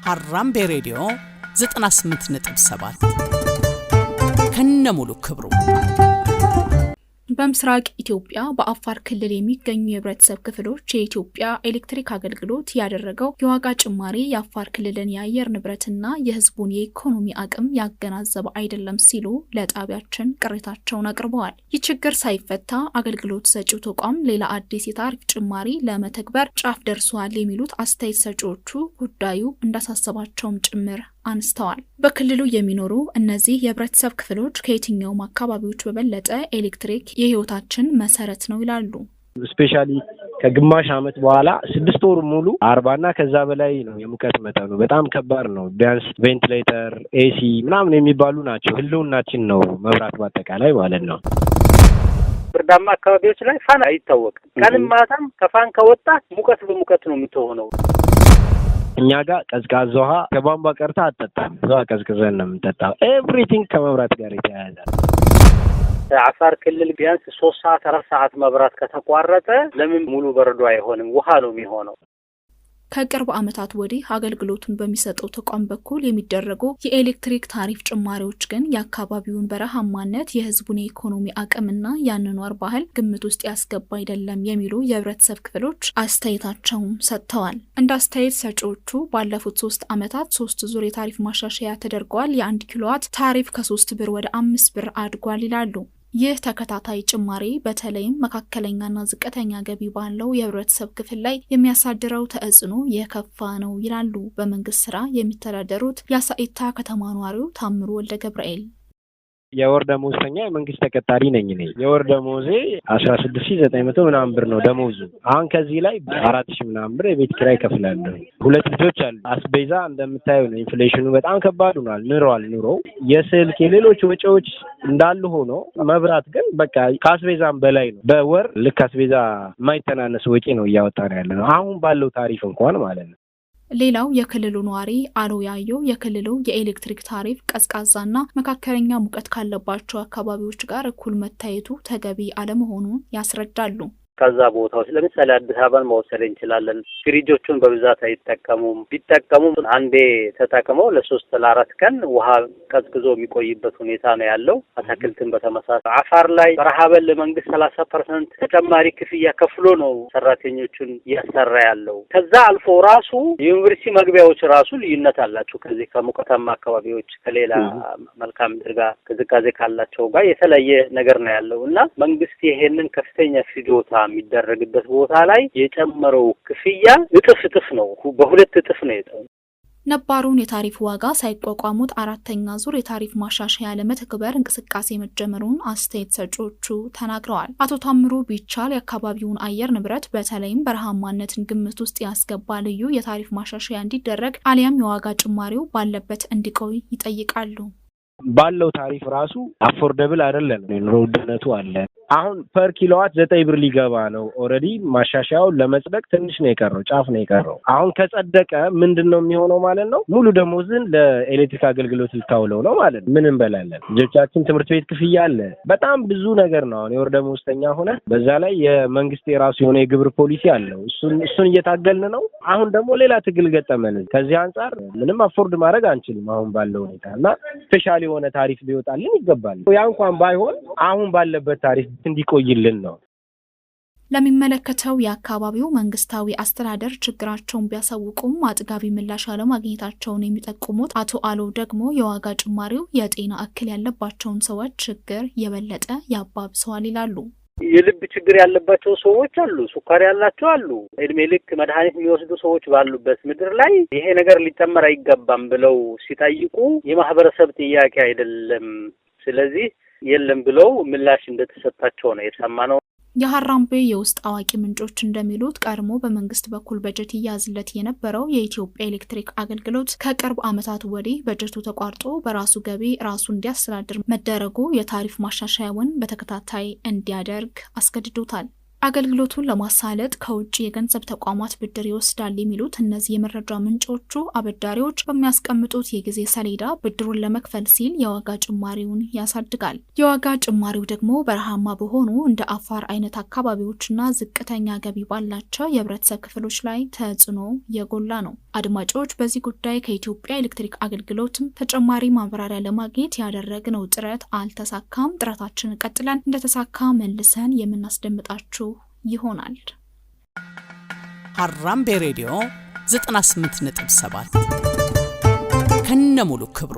ሀራምቤ ሬዲዮ 98.7 ከነሙሉ ክብሩ በምስራቅ ኢትዮጵያ በአፋር ክልል የሚገኙ የህብረተሰብ ክፍሎች የኢትዮጵያ ኤሌክትሪክ አገልግሎት ያደረገው የዋጋ ጭማሪ የአፋር ክልልን የአየር ንብረትና የህዝቡን የኢኮኖሚ አቅም ያገናዘበ አይደለም ሲሉ ለጣቢያችን ቅሬታቸውን አቅርበዋል። ይህ ችግር ሳይፈታ አገልግሎት ሰጪው ተቋም ሌላ አዲስ የታሪፍ ጭማሪ ለመተግበር ጫፍ ደርሷል የሚሉት አስተያየት ሰጪዎቹ ጉዳዩ እንዳሳሰባቸውም ጭምር አንስተዋል። በክልሉ የሚኖሩ እነዚህ የህብረተሰብ ክፍሎች ከየትኛውም አካባቢዎች በበለጠ ኤሌክትሪክ የህይወታችን መሰረት ነው ይላሉ። ስፔሻሊ ከግማሽ ዓመት በኋላ 6 ወር ሙሉ 40 እና ከዛ በላይ ነው የሙቀት መጠኑ። በጣም ከባድ ነው። ቢያንስ ቬንቲሌተር፣ ኤሲ ምናምን የሚባሉ ናቸው። ህልውናችን ነው መብራት በአጠቃላይ ማለት ነው። ብርዳማ አካባቢዎች ላይ ፋን አይታወቅም። ቀንም ማታም ከፋን ከወጣ ሙቀት በሙቀት ነው የምትሆነው። እኛ ጋር ቀዝቃዛ ውሃ ከቧንቧ ቀርታ አጠጣም። እዛው ቀዝቅዘን ነው የምንጠጣው። ኤቭሪቲንግ ከመብራት ጋር የተያያዘ። አፋር ክልል ቢያንስ 3 ሰዓት 4 ሰዓት መብራት ከተቋረጠ ለምን ሙሉ በረዶ አይሆንም? ውሃ ነው የሚሆነው። ከቅርብ ዓመታት ወዲህ አገልግሎቱን በሚሰጠው ተቋም በኩል የሚደረጉ የኤሌክትሪክ ታሪፍ ጭማሪዎች ግን የአካባቢውን በረሃማነት የህዝቡን የኢኮኖሚ አቅምና የአኗኗር ባህል ግምት ውስጥ ያስገባ አይደለም የሚሉ የህብረተሰብ ክፍሎች አስተያየታቸውን ሰጥተዋል። እንደ አስተያየት ሰጪዎቹ ባለፉት 3 ዓመታት 3 ዙር የታሪፍ ማሻሻያ ተደርጓል። የ1 ኪሎዋት ታሪፍ ከ3 ብር ወደ 5 ብር አድጓል ይላሉ። ይህ ተከታታይ ጭማሪ በተለይም መካከለኛና ዝቅተኛ ገቢ ባለው የህብረተሰብ ክፍል ላይ የሚያሳድረው ተጽዕኖ የከፋ ነው ይላሉ በመንግስት ስራ የሚተዳደሩት የአሳኢታ ከተማ ኗሪው ታምሩ ወልደ ገብርኤል። የወር ደሞዝተኛ የመንግስት ተቀጣሪ ነኝ እኔ። የወር ደሞዜ 16900 ምናምን ብር ነው ደሞዙ። አሁን ከዚህ ላይ 4000 ምናምን ብር የቤት ኪራይ ከፍላለሁ። 2 ልጆች አሉ። አስቤዛ እንደምታየው ነው። ኢንፍሌሽኑ በጣም ከባድ ሆኗል። ኑሮው የስልክ የሌሎች ወጪዎች እንዳሉ ሆኖ መብራት ግን በቃ ከአስቤዛም በላይ ነው። በወር ልክ አስቤዛ የማይተናነስ ወጪ ነው እያወጣን ያለ ነው አሁን ባለው ታሪፍ እንኳን ማለት ነው። ሌላው የክልሉ ኗሪ አሎ ያየው የክልሉ የኤሌክትሪክ ታሪፍ ቀዝቃዛና መካከለኛ ሙቀት ካለባቸው አካባቢዎች ጋር እኩል መታየቱ ተገቢ አለመሆኑን ያስረዳሉ። ከዛ ቦታዎች ለምሳሌ አዲስ አበባን መወሰድ እንችላለን። ፍሪጆቹን በብዛት አይጠቀሙም። ቢጠቀሙም አንዴ ተጠቅመው ለ3 ለ4 ቀን ውሃ ቀዝቅዞ የሚቆይበት ሁኔታ ነው ያለው። አትክልትን በተመሳሳይ አፋር ላይ በረሃበል ለመንግስት 30% ተጨማሪ ክፍያ ከፍሎ ነው ሰራተኞቹን እያሰራ ያለው። ከዛ አልፎ ራሱ የዩኒቨርሲቲ መግቢያዎች ራሱ ልዩነት አላቸው። ከዚህ ከሙቀታማ አካባቢዎች ከሌላ መልካም ምድር ጋር ቅዝቃዜ ካላቸው ጋር የተለየ ነገር ነው ያለው እና መንግስት ይሄንን ከፍተኛ ፍጆታ የሚደረግበት ቦታ ላይ የጨመረው ክፍያ እጥፍ ነው። በ2 እጥፍ ነው የጠው። ነባሩን የታሪፍ ዋጋ ሳይቋቋሙት 4ኛ ዙር የታሪፍ ማሻሻያ ለመተግበር እንቅስቃሴ መጀመሩን አስተያየት ሰጪዎቹ ተናግረዋል። አቶ ታምሩ ቢቻል የአካባቢውን አየር ንብረት በተለይም በረሃማነትን ግምት ውስጥ ያስገባ ልዩ የታሪፍ ማሻሻያ እንዲደረግ አሊያም የዋጋ ጭማሪው ባለበት እንዲቆይ ይጠይቃሉ። ባለው ታሪፍ ራሱ አፎርደብል አይደለም። ኑሮ ውድነቱ አለ። አሁን ፐር ኪሎዋት 9 ብር ሊገባ ነው። ኦሬዲ ማሻሻያው ለመጽደቅ ትንሽ ነው የቀረው፣ ጫፍ ነው የቀረው። አሁን ከጸደቀ ምንድነው የሚሆነው ማለት ነው? ሙሉ ደሞዝን ለኤሌክትሪክ አገልግሎት ልታውለው ነው ማለት ነው። ምን እንበላለን? ልጆቻችን ትምህርት ቤት ክፍያ አለ። በጣም ብዙ ነገር ነው። አሁን የወር ደሞዝተኛ ሆነ በዛ ላይ የመንግስት የራሱ የሆነ የግብር ፖሊሲ አለው። እሱን እየታገልን ነው። አሁን ደግሞ ሌላ ትግል ገጠመን። ከዚህ አንፃር ምንም አፎርድ ማድረግ አንችልም አሁን ባለው ሁኔታና ስፔሻሊ የሆነ ታሪፍ ሊወጣልን ይገባል። ያ እንኳን ባይሆን አሁን ባለበት ታሪፍ እንዲቆይልን ነው። ለሚመለከተው የአካባቢው መንግስታዊ አስተዳደር ችግራቸውን ቢያሳውቁም አጥጋቢ ምላሽ አለማግኘታቸውን የሚጠቁሙት አቶ አሎ ደግሞ የዋጋ ጭማሪው የጤና እክል ያለባቸውን ሰዎች ችግር የበለጠ ያባብሰዋል ይላሉ። የልብ ችግር ያለባቸው ሰዎች አሉ፣ ሱካር ያላቸው አሉ። እድሜ ልክ መድኃኒት የሚወስዱ ሰዎች ባሉበት ምድር ላይ ይሄ ነገር ሊጨመር አይገባም ብለው ሲጠይቁ የማህበረሰብ ጥያቄ አይደለም፣ ስለዚህ የለም ብለው ምላሽ እንደተሰጣቸው ነው የተሰማነው። የሀራምቤ የውስጥ አዋቂ ምንጮች እንደሚሉት ቀድሞ በመንግስት በኩል በጀት ይያዝለት የነበረው የኢትዮጵያ ኤሌክትሪክ አገልግሎት ከቅርብ ዓመታት ወዲህ በጀቱ ተቋርጦ በራሱ ገቢ ራሱ እንዲያስተዳድር መደረጉ የታሪፍ ማሻሻያውን በተከታታይ እንዲያደርግ አስገድዶታል። አገልግሎቱን ለማሳለጥ ከውጭ የገንዘብ ተቋማት ብድር ይወስዳል የሚሉት እነዚህ የመረጃ ምንጮቹ አበዳሪዎች በሚያስቀምጡት የጊዜ ሰሌዳ ብድሩን ለመክፈል ሲል የዋጋ ጭማሪውን ያሳድጋል። የዋጋ ጭማሪው ደግሞ በረሃማ በሆኑ እንደ አፋር አይነት አካባቢዎችና ዝቅተኛ ገቢ ባላቸው የህብረተሰብ ክፍሎች ላይ ተጽዕኖ የጎላ ነው። አድማጮች፣ በዚህ ጉዳይ ከኢትዮጵያ ኤሌክትሪክ አገልግሎትም ተጨማሪ ማብራሪያ ለማግኘት ያደረግነው ጥረት አልተሳካም። ጥረታችንን ቀጥለን እንደተሳካ መልሰን የምናስደምጣችሁ ይሆናል። ሀራምቤ ሬዲዮ 98.7 ከነሙሉ ክብሩ